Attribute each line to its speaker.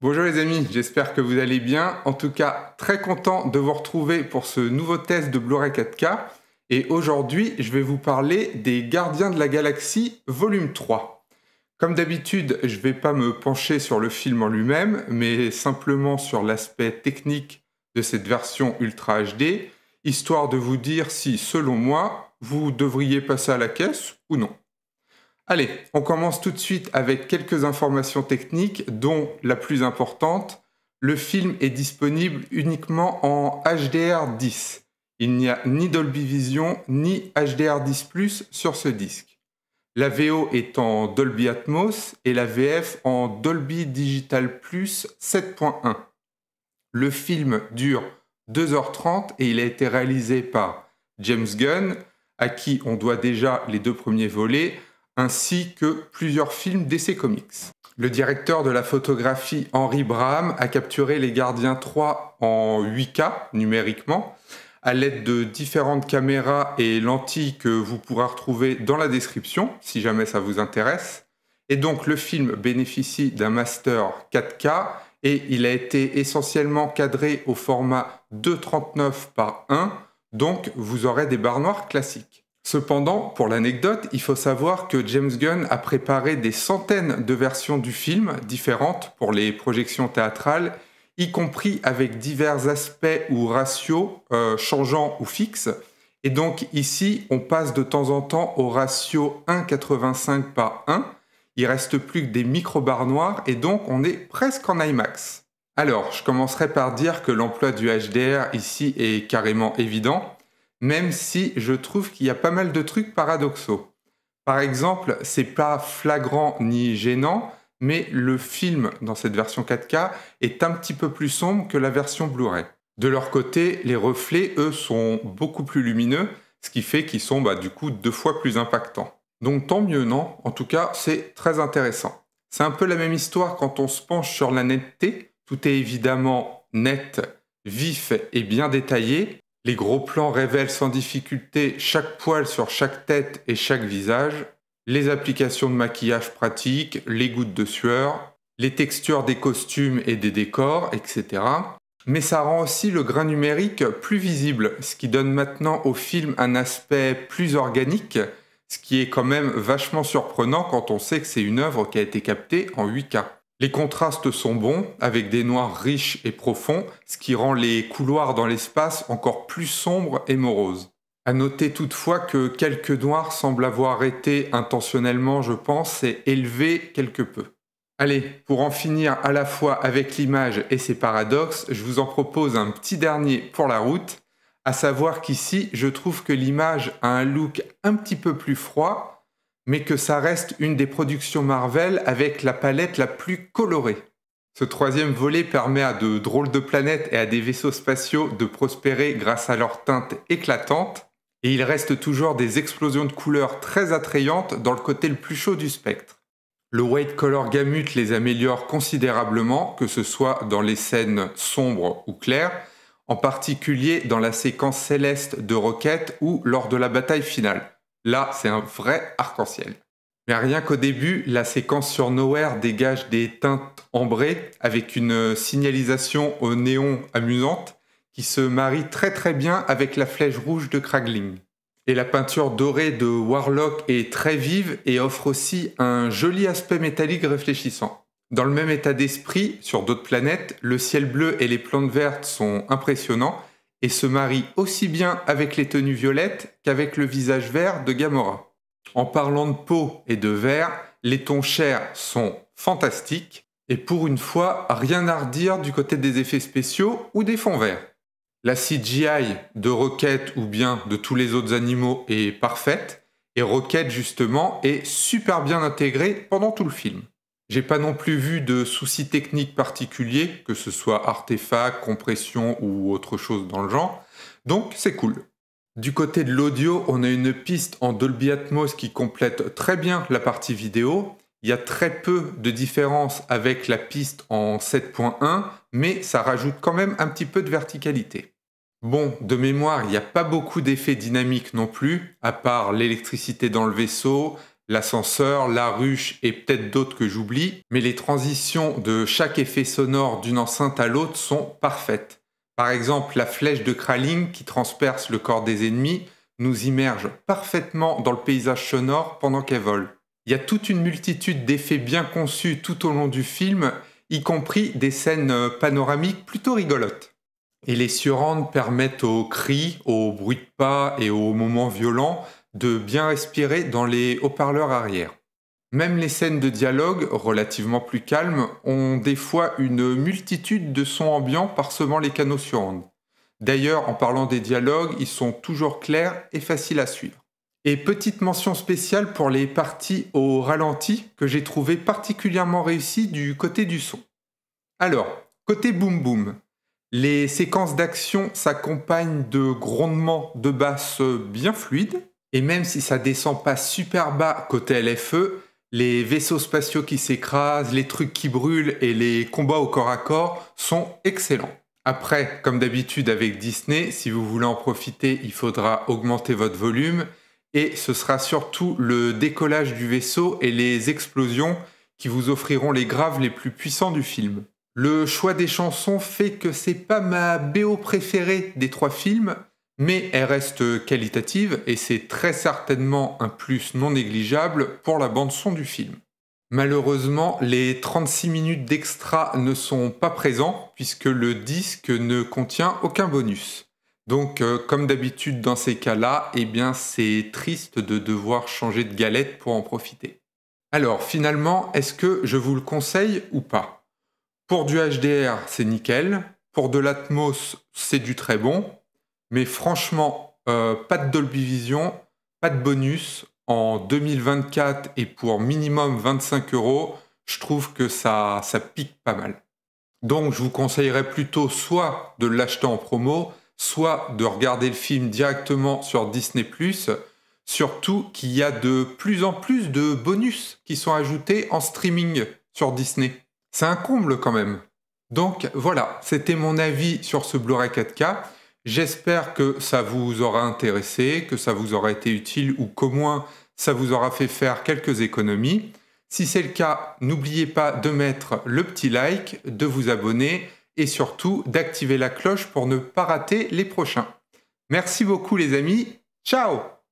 Speaker 1: Bonjour les amis, j'espère que vous allez bien. En tout cas, très content de vous retrouver pour ce nouveau test de Blu-ray 4K. Et aujourd'hui, je vais vous parler des Gardiens de la Galaxie volume 3. Comme d'habitude, je ne vais pas me pencher sur le film en lui-même, mais simplement sur l'aspect technique de cette version Ultra HD, histoire de vous dire si, selon moi, vous devriez passer à la caisse ou non. Allez, on commence tout de suite avec quelques informations techniques, dont la plus importante, le film est disponible uniquement en HDR10. Il n'y a ni Dolby Vision ni HDR10+ sur ce disque. La VO est en Dolby Atmos et la VF en Dolby Digital Plus 7.1. Le film dure 2h30 et il a été réalisé par James Gunn, à qui on doit déjà les 2 premiers volets, ainsi que plusieurs films d'essais comics. Le directeur de la photographie Henry Braham a capturé les Gardiens 3 en 8K numériquement, à l'aide de différentes caméras et lentilles que vous pourrez retrouver dans la description, si jamais ça vous intéresse. Et donc le film bénéficie d'un master 4K et il a été essentiellement cadré au format 2:39 par 1, donc vous aurez des barres noires classiques. Cependant, pour l'anecdote, il faut savoir que James Gunn a préparé des centaines de versions du film différentes pour les projections théâtrales, y compris avec divers aspects ou ratios changeants ou fixes. Et donc ici, on passe de temps en temps au ratio 1,85 par 1. Il reste plus que des micro-barres noires et donc on est presque en IMAX. Alors, je commencerai par dire que l'emploi du HDR ici est carrément évident, même si je trouve qu'il y a pas mal de trucs paradoxaux. Par exemple, c'est pas flagrant ni gênant, mais le film dans cette version 4K est un petit peu plus sombre que la version Blu-ray. De leur côté, les reflets, eux, sont beaucoup plus lumineux, ce qui fait qu'ils sont du coup 2 fois plus impactants. Donc tant mieux, non? En tout cas, c'est très intéressant. C'est un peu la même histoire quand on se penche sur la netteté. Tout est évidemment net, vif et bien détaillé. Les gros plans révèlent sans difficulté chaque poil sur chaque tête et chaque visage, les applications de maquillage pratiques, les gouttes de sueur, les textures des costumes et des décors, etc. Mais ça rend aussi le grain numérique plus visible, ce qui donne maintenant au film un aspect plus organique, ce qui est quand même vachement surprenant quand on sait que c'est une œuvre qui a été captée en 8K. Les contrastes sont bons, avec des noirs riches et profonds, ce qui rend les couloirs dans l'espace encore plus sombres et moroses. À noter toutefois que quelques noirs semblent avoir été intentionnellement, je pense, et élevés quelque peu. Allez, pour en finir à la fois avec l'image et ses paradoxes, je vous en propose un petit dernier pour la route, à savoir qu'ici, je trouve que l'image a un look un petit peu plus froid, mais que ça reste une des productions Marvel avec la palette la plus colorée. Ce 3e volet permet à de drôles de planètes et à des vaisseaux spatiaux de prospérer grâce à leurs teintes éclatantes, et il reste toujours des explosions de couleurs très attrayantes dans le côté le plus chaud du spectre. Le White Color Gamut les améliore considérablement, que ce soit dans les scènes sombres ou claires, en particulier dans la séquence céleste de Rocket ou lors de la bataille finale. Là, c'est un vrai arc-en-ciel. Mais rien qu'au début, la séquence sur Nowhere dégage des teintes ambrées avec une signalisation au néon amusante qui se marie très très bien avec la flèche rouge de Kragling. Et la peinture dorée de Warlock est très vive et offre aussi un joli aspect métallique réfléchissant. Dans le même état d'esprit, sur d'autres planètes, le ciel bleu et les plantes vertes sont impressionnants et se marient aussi bien avec les tenues violettes qu'avec le visage vert de Gamora. En parlant de peau et de vert, les tons chers sont fantastiques et pour une fois, rien à redire du côté des effets spéciaux ou des fonds verts. La CGI de Rocket ou bien de tous les autres animaux est parfaite et Rocket justement est super bien intégré pendant tout le film. J'ai pas non plus vu de soucis techniques particuliers, que ce soit artefacts, compression ou autre chose dans le genre, donc c'est cool. Du côté de l'audio, on a une piste en Dolby Atmos qui complète très bien la partie vidéo. Il y a très peu de différence avec la piste en 7.1, mais ça rajoute quand même un petit peu de verticalité. Bon, de mémoire, il n'y a pas beaucoup d'effets dynamiques non plus, à part l'électricité dans le vaisseau, l'ascenseur, la ruche et peut-être d'autres que j'oublie, mais les transitions de chaque effet sonore d'une enceinte à l'autre sont parfaites. Par exemple, la flèche de Kraling qui transperce le corps des ennemis nous immerge parfaitement dans le paysage sonore pendant qu'elle vole. Il y a toute une multitude d'effets bien conçus tout au long du film, y compris des scènes panoramiques plutôt rigolotes. Et les surrounds permettent aux cris, aux bruits de pas et aux moments violents de bien respirer dans les haut-parleurs arrière. Même les scènes de dialogue, relativement plus calmes, ont des fois une multitude de sons ambiants parsemant les canaux surround. D'ailleurs, en parlant des dialogues, ils sont toujours clairs et faciles à suivre. Et petite mention spéciale pour les parties au ralenti que j'ai trouvé particulièrement réussies du côté du son. Alors, côté boom boom, les séquences d'action s'accompagnent de grondements de basse bien fluides, et même si ça descend pas super bas côté LFE, les vaisseaux spatiaux qui s'écrasent, les trucs qui brûlent et les combats au corps à corps sont excellents. Après, comme d'habitude avec Disney, si vous voulez en profiter, il faudra augmenter votre volume, et ce sera surtout le décollage du vaisseau et les explosions qui vous offriront les graves les plus puissants du film. Le choix des chansons fait que c'est pas ma BO préférée des 3 films, mais elle reste qualitative et c'est très certainement un plus non négligeable pour la bande-son du film. Malheureusement, les 36 minutes d'extra ne sont pas présents puisque le disque ne contient aucun bonus. Donc, comme d'habitude dans ces cas-là, eh bien c'est triste de devoir changer de galette pour en profiter. Alors, finalement, est-ce que je vous le conseille ou pas ? Pour du HDR, c'est nickel. Pour de l'Atmos, c'est du très bon. Mais franchement, pas de Dolby Vision, pas de bonus. En 2024 et pour minimum 25 €, je trouve que ça pique pas mal. Donc, je vous conseillerais plutôt soit de l'acheter en promo, soit de regarder le film directement sur Disney+, surtout qu'il y a de plus en plus de bonus qui sont ajoutés en streaming sur Disney. C'est un comble quand même. Donc voilà, c'était mon avis sur ce Blu-ray 4K. J'espère que ça vous aura intéressé, que ça vous aura été utile ou qu'au moins ça vous aura fait faire quelques économies. Si c'est le cas, n'oubliez pas de mettre le petit like, de vous abonner et surtout d'activer la cloche pour ne pas rater les prochains. Merci beaucoup les amis, ciao!